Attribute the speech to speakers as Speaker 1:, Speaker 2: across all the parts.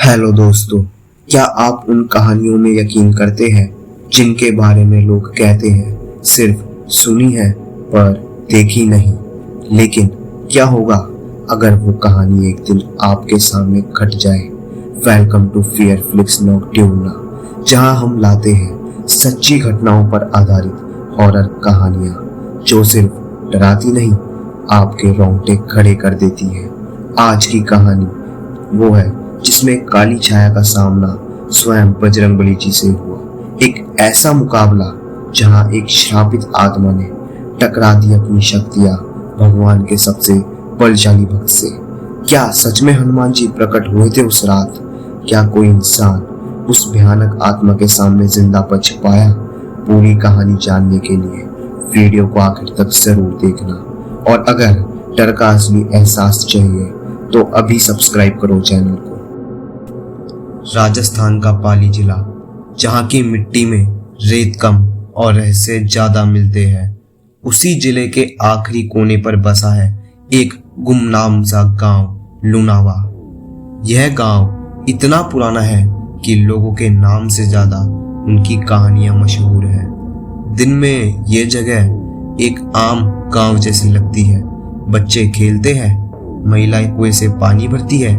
Speaker 1: Hello दोस्तों, क्या आप उन कहानियों में यकीन करते हैं जिनके बारे में लोग कहते हैं सिर्फ सुनी है पर देखी नहीं? लेकिन क्या होगा अगर वो कहानी एक दिन आपके सामने घट जाए? वेलकम टू फियर फ्लिक्स नॉक्ट्यूर्ना, जहां हम लाते हैं सच्ची घटनाओं पर आधारित हॉरर कहानियां जो सिर्फ डराती नहीं, आपके रोंगटे खड़े कर देती है। आज की कहानी वो है जिसमें काली छाया का सामना स्वयं बजरंगबली जी से हुआ। एक ऐसा मुकाबला जहां एक श्रापित आत्मा ने टकरा दी अपनी शक्तियां भगवान के सबसे बलशाली भक्त से। क्या सच में हनुमान जी प्रकट हुए थे उस रात? क्या कोई इंसान उस भयानक आत्मा के सामने जिंदा बच पाया? पूरी कहानी जानने के लिए वीडियो को आखिर तक जरूर देखना, और अगर डर का असली एहसास चाहिए तो अभी सब्सक्राइब करो चैनल को। राजस्थान का पाली जिला, जहाँ की मिट्टी में रेत कम और रहस्य ज्यादा मिलते हैं, उसी जिले के आखिरी कोने पर बसा है एक गुमनाम सा गांव लुनावा। यह गांव इतना पुराना है कि लोगों के नाम से ज्यादा उनकी कहानियां मशहूर हैं। दिन में ये जगह एक आम गांव जैसी लगती है। बच्चे खेलते हैं, महिलाएं कुएं से पानी भरती है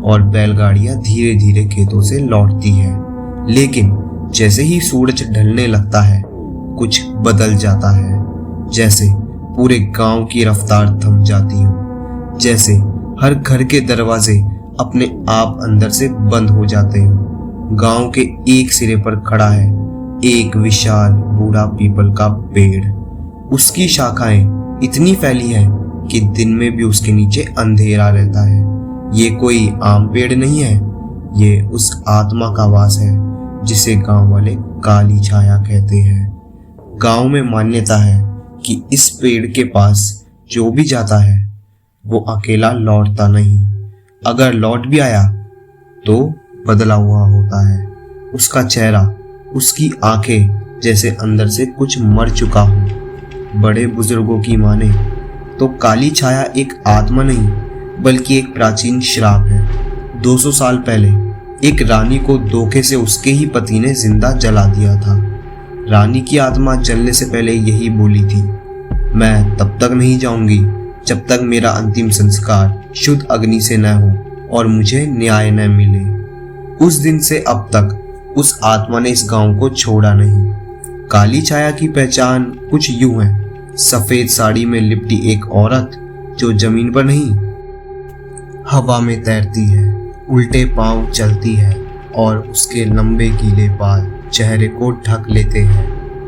Speaker 1: और बैलगाड़ियां धीरे धीरे खेतों से लौटती है। लेकिन जैसे ही सूरज ढलने लगता है कुछ बदल जाता है। जैसे पूरे गांव की रफ्तार थम जाती हो, जैसे हर घर के दरवाजे अपने आप अंदर से बंद हो जाते हो। गांव के एक सिरे पर खड़ा है एक विशाल बूढ़ा पीपल का पेड़। उसकी शाखाएं इतनी फैली है कि दिन में भी उसके नीचे अंधेरा रहता है। ये कोई आम पेड़ नहीं है, ये उस आत्मा का वास है जिसे गांव वाले काली छाया कहते हैं। गांव में मान्यता है कि इस पेड़ के पास जो भी जाता है वो अकेला लौटता नहीं। अगर लौट भी आया तो बदला हुआ होता है। उसका चेहरा, उसकी आंखें जैसे अंदर से कुछ मर चुका हो। बड़े बुजुर्गों की माने तो काली छाया एक आत्मा नहीं बल्कि एक प्राचीन श्राप है। 200 साल पहले एक रानी को धोखे से उसके ही पति ने जिंदा जला दिया था। रानी की आत्मा जलने से पहले यही बोली थी, मैं तब तक नहीं जाऊंगी जब तक मेरा अंतिम संस्कार शुद्ध अग्नि से न हो और मुझे न्याय न मिले। उस दिन से अब तक उस आत्मा ने इस गांव को छोड़ा नहीं। काली छाया की पहचान कुछ यूं है, सफेद साड़ी में लिपटी एक औरत जो जमीन पर नहीं हवा में तैरती है, उल्टे पांव चलती है और उसके लंबे गीले बाल चेहरे को ढक लेते हैं,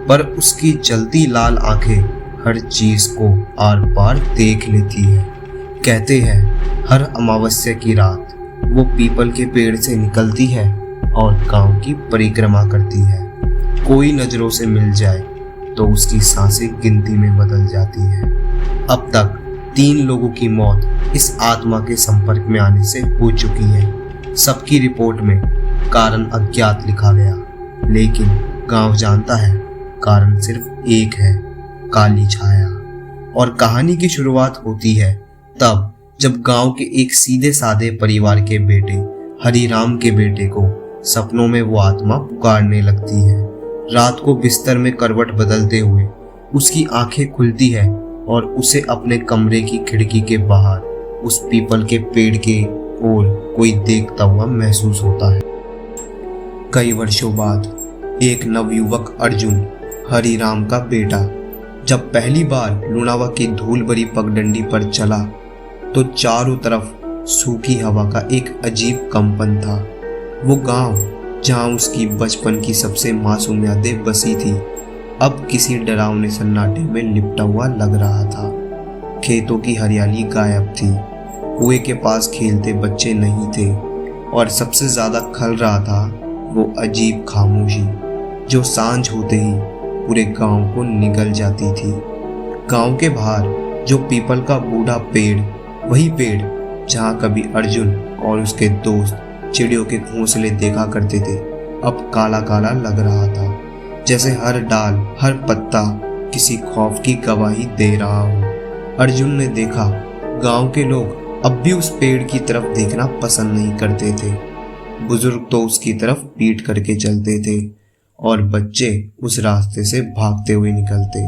Speaker 1: पर उसकी जलती लाल आंखें हर चीज को आर पार देख लेती है। कहते हैं हर अमावस्या की रात वो पीपल के पेड़ से निकलती है और गांव की परिक्रमा करती है। कोई नजरों से मिल जाए तो उसकी सांसें गिनती में बदल जाती है। अब तक 3 लोगों की मौत इस आत्मा के संपर्क में आने से हो चुकी है। सबकी रिपोर्ट में कारण अज्ञात लिखा गया, लेकिन गांव जानता है कारण सिर्फ एक है, काली छाया। और कहानी की शुरुआत होती है तब जब गांव के एक सीधे साधे परिवार के बेटे हरिराम के बेटे को सपनों में वो आत्मा पुकारने लगती है। रात को बिस्तर में करवट बदलते हुए उसकी आंखें खुलती है और उसे अपने कमरे की खिड़की के बाहर उस पीपल के पेड़ के ओर कोई देखता हुआ महसूस होता है। कई वर्षों बाद एक नवयुवक अर्जुन, हरिराम का बेटा, जब पहली बार लुनावा की धूल भरी पगडंडी पर चला तो चारों तरफ सूखी हवा का एक अजीब कंपन था। वो गांव जहां उसकी बचपन की सबसे मासूम यादें बसी थी अब किसी डरावने सन्नाटे में लिपटा हुआ लग रहा था। खेतों की हरियाली गायब थी, कुएं के पास खेलते बच्चे नहीं थे, और सबसे ज्यादा खल रहा था वो अजीब खामोशी जो सांझ होते ही पूरे गांव को निगल जाती थी। गांव के बाहर जो पीपल का बूढ़ा पेड़, वही पेड़ जहां कभी अर्जुन और उसके दोस्त चिड़ियों के घोंसले देखा करते थे, अब काला काला लग रहा था, जैसे हर डाल, हर पत्ता किसी खौफ की गवाही दे रहा हो। अर्जुन ने देखा गांव के लोग अब भी उस पेड़ की तरफ देखना पसंद नहीं करते थे। बुजुर्ग तो उसकी तरफ पीठ करके चलते थे और बच्चे उस रास्ते से भागते हुए निकलते।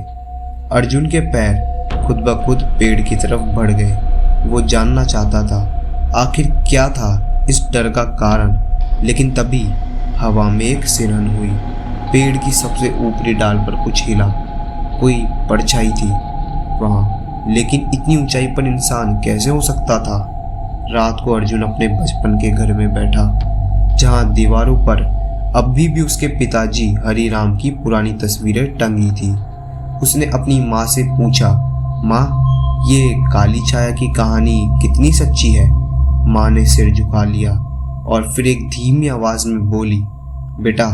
Speaker 1: अर्जुन के पैर खुद ब खुद पेड़ की तरफ बढ़ गए। वो जानना चाहता था आखिर क्या था इस डर का कारण, लेकिन तभी हवा में एक सिरहन हुई। पेड़ की सबसे ऊपरी डाल पर कुछ हिला, कोई परछाई थी वहाँ, लेकिन इतनी ऊंचाई पर इंसान कैसे हो सकता था। रात को अर्जुन अपने बचपन के घर में बैठा, जहाँ दीवारों पर अभी भी उसके पिताजी हरिराम की पुरानी तस्वीरें टंगी थी। उसने अपनी माँ से पूछा, माँ, ये काली छाया की कहानी कितनी सच्ची है। माँ ने सिर झुका लिया और फिर एक धीमी आवाज में बोली, बेटा,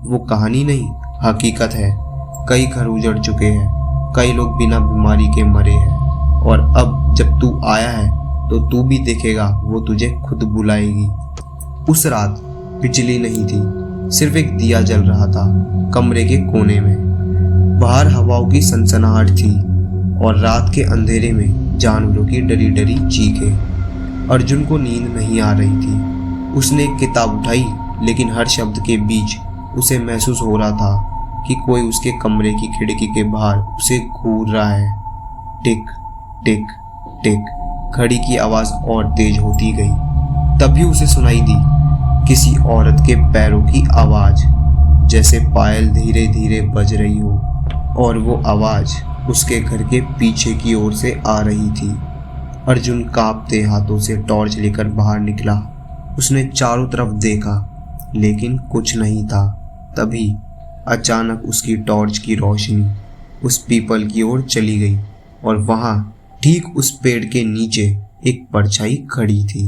Speaker 1: वो कहानी नहीं, हकीकत है। कई घर उजड़ चुके हैं, कई लोग बिना बीमारी के मरे हैं, और अब जब तू आया है तो तू भी देखेगा, वो तुझे खुद बुलाएगी। उस रात बिजली नहीं थी, सिर्फ एक दिया जल रहा था कमरे के कोने में। बाहर हवाओं की सनसनाहट थी और रात के अंधेरे में जानवरों की डरी डरी चीखें। अर्जुन को नींद नहीं आ रही थी। उसने एक किताब उठाई, लेकिन हर शब्द के बीच उसे महसूस हो रहा था कि कोई उसके कमरे की खिड़की के बाहर उसे घूर रहा है। टिक टिक टिक, घड़ी की आवाज और तेज होती गई। तभी उसे सुनाई दी किसी औरत के पैरों की आवाज, जैसे पायल धीरे धीरे बज रही हो, और वो आवाज उसके घर के पीछे की ओर से आ रही थी। अर्जुन कांपते हाथों से टॉर्च लेकर बाहर निकला। उसने चारों तरफ देखा, लेकिन कुछ नहीं था। तभी अचानक उसकी टॉर्च की रोशनी उस पीपल की ओर चली गई, और वहां ठीक उस पेड़ के नीचे एक परछाई खड़ी थी।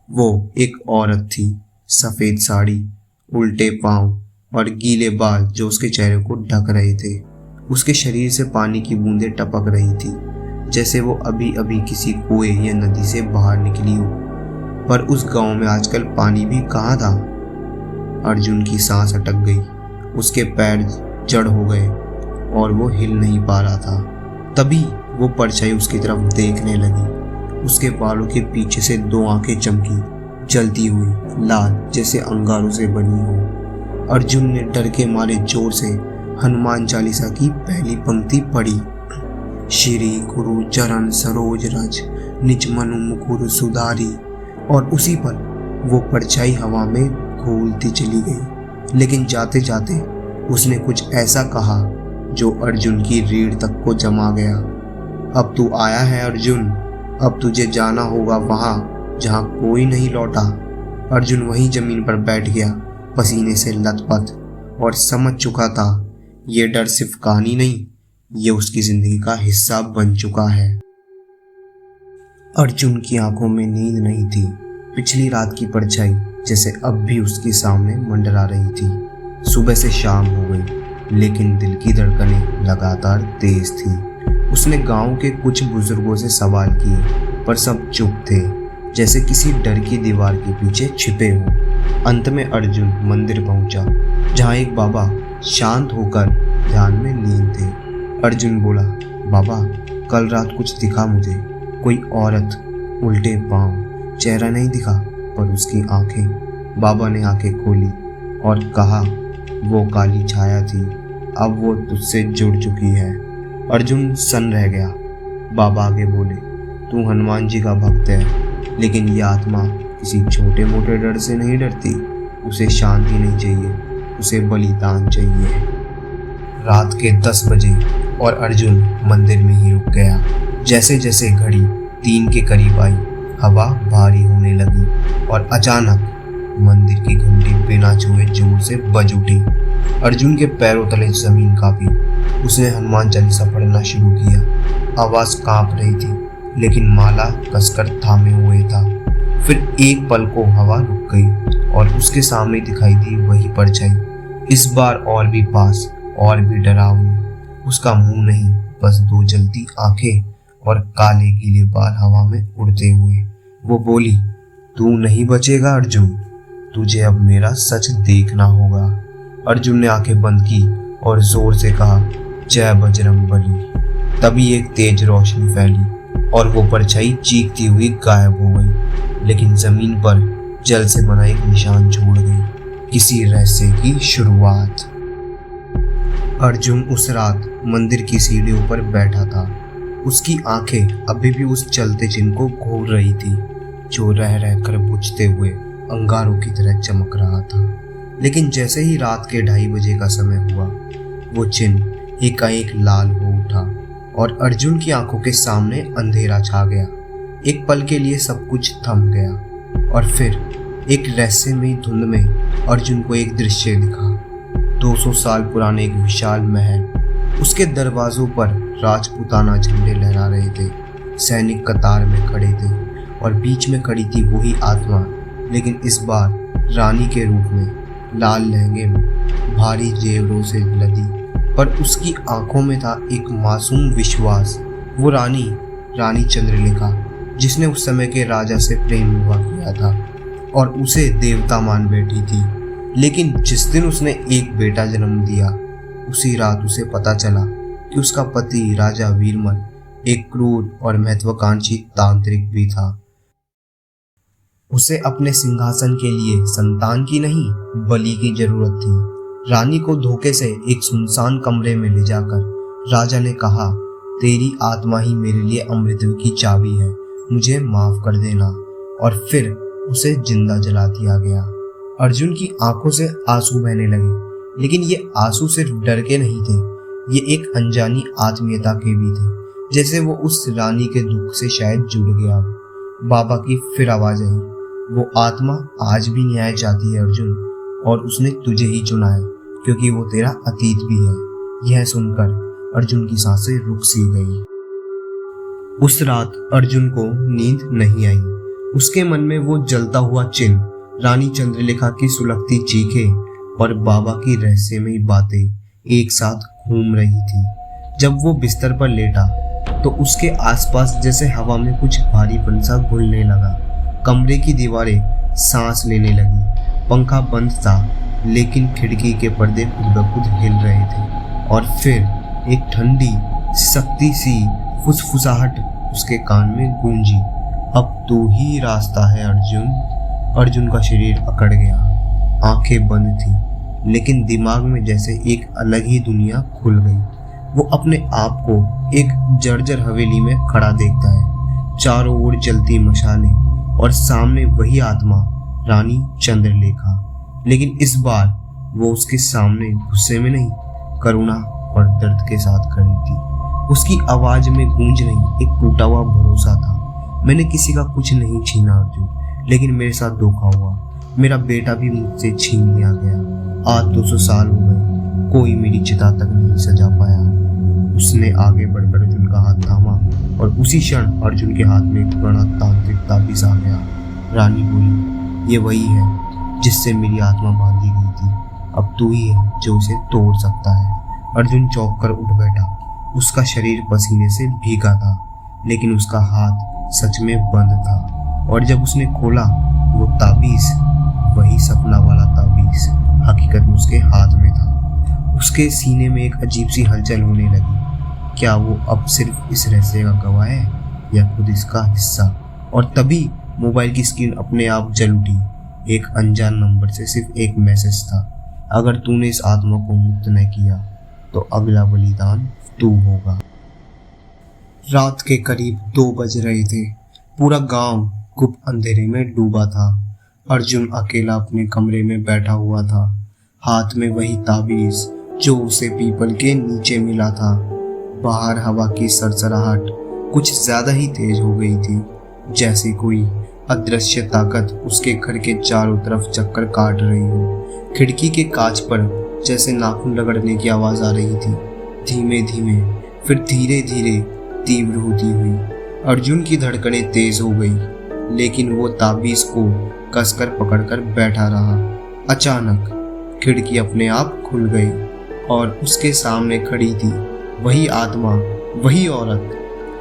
Speaker 1: वो एक औरत थी, सफेद साड़ी, उल्टे पांव और गीले बाल जो उसके चेहरे को ढक रहे थे। उसके शरीर से पानी की बूंदें टपक रही थी, जैसे वो अभी अभी किसी कुएं या नदी से बाहर निकली हो। पर उस गांव में आजकल पानी भी कहाँ था। अर्जुन की सांस अटक गई, उसके पैर जड़ हो गए और वो हिल नहीं पा रहा था। तभी वो परछाई उसकी तरफ देखने लगी। उसके बालों के पीछे से दो आंखें चमकी, जलती हुई लाल, जैसे अंगारों से बनी हो। अर्जुन ने डर के मारे जोर से हनुमान चालीसा की पहली पंक्ति पढ़ी, श्री गुरु चरण सरोज रज निज मनु मुकुर सुधारी। और उसी पर वो परछाई हवा में घूलती चली गई। लेकिन जाते जाते उसने कुछ ऐसा कहा जो अर्जुन की रीढ़ तक को जमा गया। अब तू आया है अर्जुन, अब तुझे जाना होगा वहां जहां कोई नहीं लौटा। अर्जुन वहीं जमीन पर बैठ गया, पसीने से लथपथ, और समझ चुका था ये डर सिर्फ कहानी नहीं, ये उसकी जिंदगी का हिस्सा बन चुका है। अर्जुन की आंखों में नींद नहीं थी। पिछली रात की परछाई जैसे अब भी उसके सामने मंडरा रही थी। सुबह से शाम हो गई, लेकिन दिल की धड़कनें लगातार तेज थी। उसने गांव के कुछ बुजुर्गों से सवाल किए, पर सब चुप थे, जैसे किसी डर की दीवार के पीछे छिपे हों। अंत में अर्जुन मंदिर पहुंचा, जहां एक बाबा शांत होकर ध्यान में लीन थे। अर्जुन बोला, बाबा, कल रात कुछ दिखा मुझे, कोई औरत, उल्टे पांव, चेहरा नहीं दिखा पर उसकी आंखें। बाबा ने आंखें खोली और कहा, वो काली छाया थी, अब वो तुझसे जुड़ चुकी है। अर्जुन सन्न रह गया। बाबा आगे बोले, तू हनुमान जी का भक्त है, लेकिन ये आत्मा किसी छोटे मोटे डर से नहीं डरती। उसे शांति नहीं चाहिए, उसे बलिदान चाहिए। रात के 10 बजे और अर्जुन मंदिर में ही रुक गया। जैसे जैसे घड़ी 3 के करीब आई, हवा भारी होने लगी और अचानक मंदिर की घंटी बिना छुए जोर से बज उठी। अर्जुन के पैरों तले जमीन कांपी। उसने हनुमान चालीसा पढ़ना शुरू किया। आवाज कांप रही थी, लेकिन माला कसकर थामे हुए था। फिर एक पल को हवा रुक गई और उसके सामने दिखाई दी वही परछाई, इस बार और भी पास, और भी डरावनी। उसका मुंह नहीं, बस 2 जलती आंखें और काले गीले बाल हवा में उड़ते हुए। वो बोली, तू नहीं बचेगा अर्जुन, तुझे अब मेरा सच देखना होगा। अर्जुन ने आंखें बंद की और जोर से कहा, जय बजरंगबली। तभी एक तेज रोशनी फैली और वो परछाई चीखती हुई गायब हो गई। लेकिन जमीन पर जल से बना एक निशान छोड़ गई, किसी रहस्य की शुरुआत। अर्जुन उस रात मंदिर की सीढ़ियों पर बैठा था। उसकी आंखें अभी भी उस चलते चिन्ह को घूर रही थी, जो रह रह कर बुझते हुए अंगारों की तरह चमक रहा था। लेकिन जैसे ही रात के 2:30 बजे का समय हुआ, वो चिन्ह एकाएक लाल हो उठा और अर्जुन की आंखों के सामने अंधेरा छा गया। एक पल के लिए सब कुछ थम गया और फिर एक रहस्यमयी धुंध में अर्जुन को एक दृश्य दिखा। 200 साल पुराने एक विशाल महल, उसके दरवाजों पर राजपूताना झंडे लहरा रहे थे। सैनिक कतार में खड़े थे और बीच में खड़ी थी वही आत्मा, लेकिन इस बार रानी के रूप में, लाल लहंगे में, भारी जेवरों से लदी, पर उसकी आंखों में था एक मासूम विश्वास। वो रानी चंद्रलेखा, जिसने उस समय के राजा से प्रेम विवाह किया था और उसे देवता मान बैठी थी। लेकिन जिस दिन उसने एक बेटा जन्म दिया, उसी रात उसे पता चला कि उसका पति राजा वीरमल एक क्रूर और महत्वाकांक्षी तांत्रिक भी था। उसे अपने सिंहासन के लिए संतान की नहीं, बलि की जरूरत थी। रानी को धोखे से एक सुनसान कमरे में ले जाकर राजा ने कहा, तेरी आत्मा ही मेरे लिए अमृत की चाबी है, मुझे माफ कर देना। और फिर उसे जिंदा जला दिया गया। अर्जुन की आंखों से आंसू बहने लगे, लेकिन ये आंसू सिर्फ डर के नहीं थे, ये एक अनजानी आत्मीयता के भी थे, जैसे वो उस रानी के दुख से शायद जुड़ गया। बाबा की फिर आवाज आई, वो आत्मा आज भी न्याय चाहती है अर्जुन, और उसने तुझे ही चुना है क्योंकि वो तेरा अतीत भी है। यह सुनकर अर्जुन की सांसें रुक सी गई। उस रात अर्जुन को नींद नहीं आई। उसके मन में वो जलता हुआ चिन्ह, रानी चंद्रलेखा की सुलगती चीखें और बाबा की रहस्यमयी बातें एक साथ घूम रही थी। जब वो बिस्तर पर लेटा तो उसके आसपास जैसे हवा में कुछ भारीपन सा घुलने लगा। कमरे की दीवारें सांस लेने लगी। पंखा बंद था, लेकिन खिड़की के पर्दे खुद ब खुद हिल रहे थे। और फिर एक ठंडी सख्ती सी फुसफुसाहट उसके कान में गूंजी, अब तू ही रास्ता है अर्जुन। अर्जुन का शरीर अकड़ गया, आंखें बंद थी, लेकिन दिमाग में जैसे एक अलग ही दुनिया खुल गई। वो अपने आप को एक जर्जर हवेली में खड़ा देखता है, चारों ओर जलती मशालें और सामने वही आत्मा, रानी चंद्रलेखा। लेकिन इस बार वो उसके सामने गुस्से में नहीं, करुणा और दर्द के साथ खड़ी थी। उसकी आवाज में गूंज रही एक टूटा हुआ भरोसा था, मैंने किसी का कुछ नहीं छीना अर्जुन, लेकिन मेरे साथ धोखा हुआ। मेरा बेटा भी मुझसे छीन लिया गया। आज 200 साल हो गए, कोई मेरी चिता तक नहीं सजा पाया। उसने आगे बढ़कर अर्जुन का हाथ थामा और उसी क्षण अर्जुन के हाथ में एक बड़ा तांत्रिक ताबीज आ गया। रानी बोली, ये वही है जिससे मेरी आत्मा बांधी गई थी, अब तू ही है जो उसे तोड़ सकता है। अर्जुन चौंक कर उठ बैठा। उसका शरीर पसीने से भीगा था, लेकिन उसका हाथ सच में बंद था। और जब उसने खोला, वो ताबीज, वही सपना वाला ताबीज, हकीकत में उसके हाथ में था। उसके सीने में एक अजीब सी हलचल होने लगी। क्या वो अब सिर्फ इस रहस्य का गवाह है या खुद इसका हिस्सा? और तभी मोबाइल की स्क्रीन अपने आप जल उठी। एक अनजान नंबर से सिर्फ एक मैसेज था, अगर तूने इस आत्मा को मुक्त न किया तो अगला बलिदान तू होगा। रात के करीब 2 बज रहे थे। पूरा गांव गुप्त अंधेरे में डूबा था। अर्जुन अकेला अपने कमरे में बैठा हुआ था, हाथ में वही ताबीज जो उसे पीपल के नीचे मिला था। बाहर हवा की सरसराहट कुछ ज्यादा ही तेज हो गई थी, जैसे कोई अदृश्य ताकत उसके घर के चारों तरफ चक्कर काट रही हो। खिड़की के कांच पर जैसे नाखून रगड़ने की आवाज आ रही थी, धीमे धीमे, फिर धीरे धीरे तीव्र होती हुई। अर्जुन की धड़कनें तेज हो गई, लेकिन वो ताबीज को कसकर पकड़कर बैठा रहा। अचानक खिड़की अपने आप खुल गई और उसके सामने खड़ी थी वही आत्मा, वही औरत,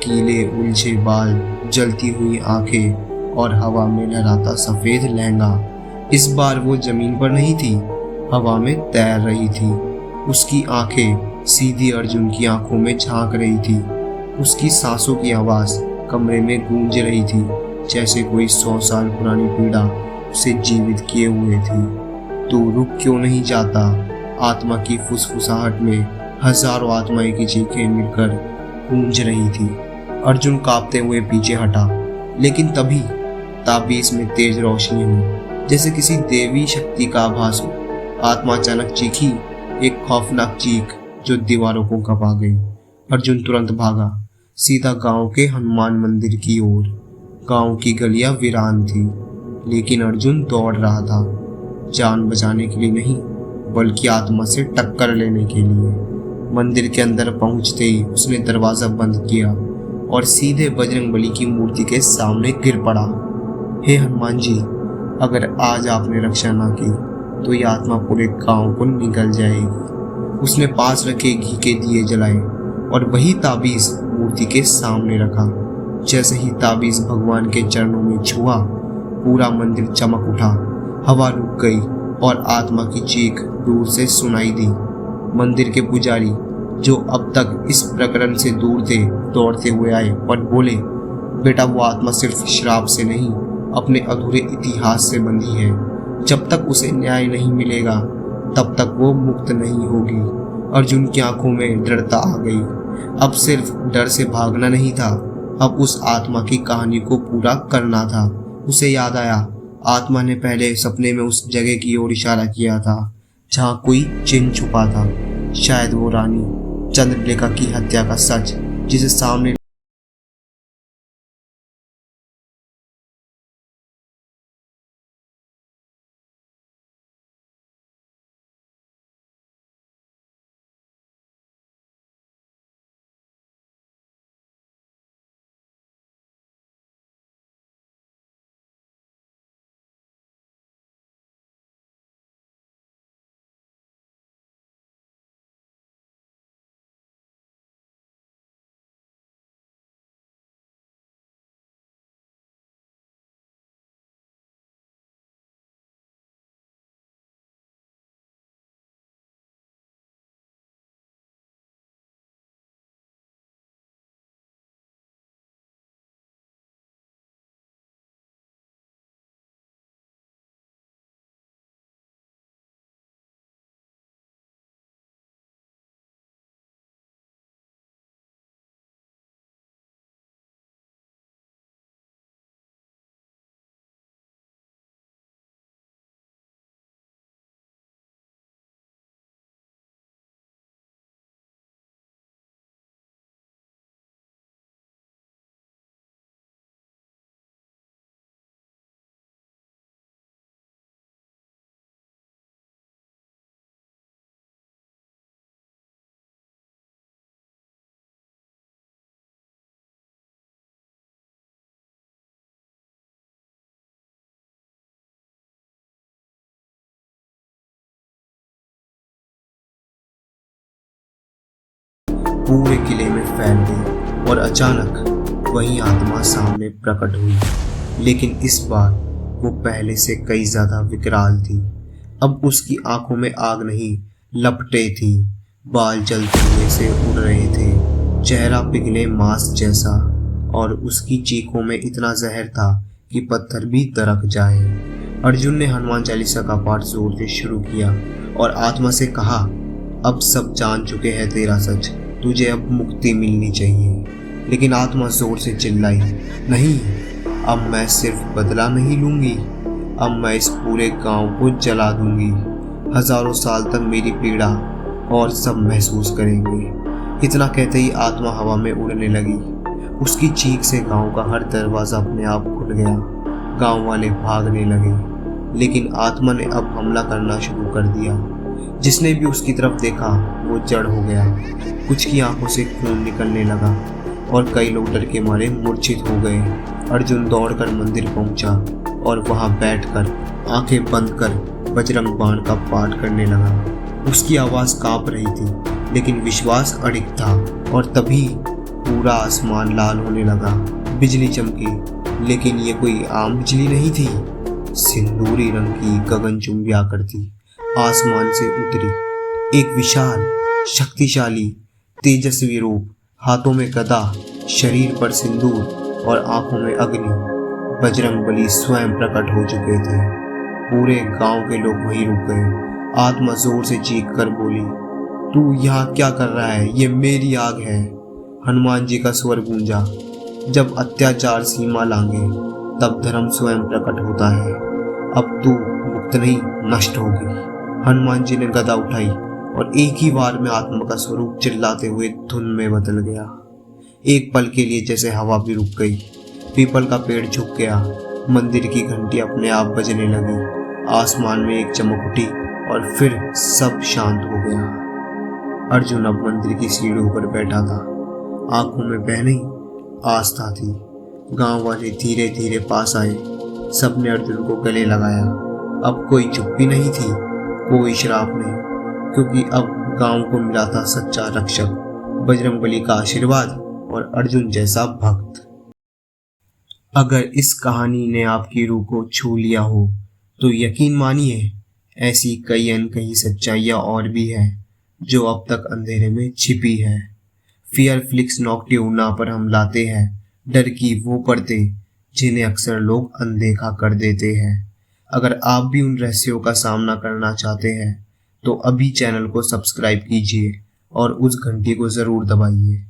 Speaker 1: कीले उलझे बाल, जलती हुई आंखें और हवा में लहराता सफेद लहंगा। इस बार वो जमीन पर नहीं थी, हवा में तैर रही थी। उसकी आंखें सीधी अर्जुन की आंखों में झांक रही थी। उसकी सांसों की आवाज कमरे में गूंज रही थी, जैसे कोई 100 साल पुरानी पीड़ा से जीवित किए हुए थी। तू रुक क्यों नहीं जाता? आत्मा की फुसफुसाहट में हजारों आत्माएं की चीखें मिलकर गूंज रही थी। अर्जुन कांपते हुए पीछे हटा, लेकिन तभी ताबीज में तेज रोशनी हुई, जैसे किसी देवी शक्ति का आभास हो। आत्मा अचानक चीखी, एक खौफनाक चीख जो दीवारों को कपा गई। अर्जुन तुरंत भागा, सीधा गांव के हनुमान मंदिर की ओर। गांव की गलियां वीरान थी, लेकिन अर्जुन दौड़ रहा था, जान बचाने के लिए नहीं, बल्कि आत्मा से टक्कर लेने के लिए। मंदिर के अंदर पहुंचते ही उसने दरवाजा बंद किया और सीधे बजरंगबली की मूर्ति के सामने गिर पड़ा। हे हनुमान जी, अगर आज आपने रक्षा ना की तो यह आत्मा पूरे गांव को निगल जाएगी। उसने पास रखे घी के दिए जलाए और वही ताबीज मूर्ति के सामने रखा। जैसे ही ताबीज भगवान के चरणों में छुआ, पूरा मंदिर चमक उठा, हवा रुक गई और आत्मा की चीख दूर से सुनाई दी। मंदिर के पुजारी, जो अब तक इस प्रकरण से दूर थे, दौड़ते हुए आए और बोले, बेटा, वो आत्मा सिर्फ श्राप से नहीं, अपने अधूरे इतिहास से बंधी है। जब तक उसे न्याय नहीं मिलेगा तब तक वो मुक्त नहीं होगी। अर्जुन की आंखों में दृढ़ता आ गई। अब सिर्फ डर से भागना नहीं था, अब उस आत्मा की कहानी को पूरा करना था। उसे याद आया, आत्मा ने पहले सपने में उस जगह की ओर इशारा किया था जहां कोई चिन्ह छुपा था। शायद वो रानी चंद्रलेखा की हत्या का सच, जिसे सामने पूरे किले में फैल गई और अचानक वही आत्मा सामने प्रकट हुई। लेकिन इस बार वो पहले से कई ज्यादा विकराल थी। अब उसकी आंखों में आग नहीं, लपटें थी, बाल जलते हुए से उड़ रहे थे, चेहरा पिघले मांस जैसा, और उसकी चीखों में इतना जहर था कि पत्थर भी दरक जाए। अर्जुन ने हनुमान चालीसा का पाठ जोर से शुरू किया और आत्मा से कहा, अब सब जान चुके हैं तेरा सच, तुझे अब मुक्ति मिलनी चाहिए। लेकिन आत्मा जोर से चिल्लाई, नहीं, अब मैं सिर्फ बदला नहीं लूंगी, अब मैं इस पूरे गांव को जला दूंगी। हजारों साल तक मेरी पीड़ा और सब महसूस करेंगे। इतना कहते ही आत्मा हवा में उड़ने लगी। उसकी चीख से गांव का हर दरवाजा अपने आप खुल गया। गांव वाले भागने लगे, लेकिन आत्मा ने अब हमला करना शुरू कर दिया। जिसने भी उसकी तरफ देखा वो जड़ हो गया। कुछ की आंखों से खून निकलने लगा और कई लोग डर के मारे मूर्छित हो गए। अर्जुन दौड़कर मंदिर पहुंचा और वहां बैठकर आंखें बंद कर बजरंग बाण का पाठ करने लगा। उसकी आवाज कांप रही थी, लेकिन विश्वास अडिग था। और तभी पूरा आसमान लाल होने लगा। बिजली चमकी, लेकिन ये कोई आम बिजली नहीं थी। सिंदूरी रंग की गगनचुंबी आकृति आसमान से उतरी। एक विशाल, शक्तिशाली, तेजस्वी रूप, हाथों में गदा, शरीर पर सिंदूर और आंखों में अग्नि। बजरंगबली स्वयं प्रकट हो चुके थे। पूरे गांव के लोग वहीं रुक गए। आत्मा जोर से चीख कर बोली, तू यहाँ क्या कर रहा है? ये मेरी आग है। हनुमान जी का स्वर गूंजा, जब अत्याचार सीमा लांगे तब धर्म स्वयं प्रकट होता है। अब तू मुक्त नहीं, नष्ट होगी। हनुमान जी ने गदा उठाई और एक ही बार में आत्मा का स्वरूप चिल्लाते हुए धुन में बदल गया। एक पल के लिए जैसे हवा भी रुक गई, पीपल का पेड़ झुक गया, मंदिर की घंटी अपने आप बजने लगी, आसमान में एक चमक उठी और फिर सब शांत हो गया। अर्जुन अब मंदिर की सीढ़ियों पर बैठा था। आंखों में भय नहीं, आस्था थी। गांव वाले धीरे धीरे पास आए। सबने अर्जुन को गले लगाया। अब कोई चुप्पी नहीं थी, कोई श्राप नहीं, क्योंकि अब गांव को मिला था सच्चा रक्षक, बजरंगबली का आशीर्वाद और अर्जुन जैसा भक्त। अगर इस कहानी ने आपकी रूह को छू लिया हो तो यकीन मानिए ऐसी कई अनकही सच्चाइयाँ और भी हैं जो अब तक अंधेरे में छिपी है। फियर फ्लिक्स नॉक्ट्यूर्ना पर हम लाते हैं डर की वो परतें जिन्हें अक्सर लोग अनदेखा कर देते हैं। अगर आप भी उन रहस्यों का सामना करना चाहते हैं तो अभी चैनल को सब्सक्राइब कीजिए और उस घंटी को ज़रूर दबाइए।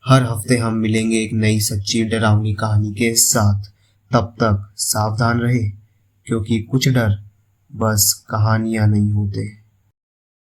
Speaker 1: हर हफ्ते हम मिलेंगे एक नई सच्ची डरावनी कहानी के साथ। तब तक सावधान रहे, क्योंकि कुछ डर बस कहानियां नहीं होते।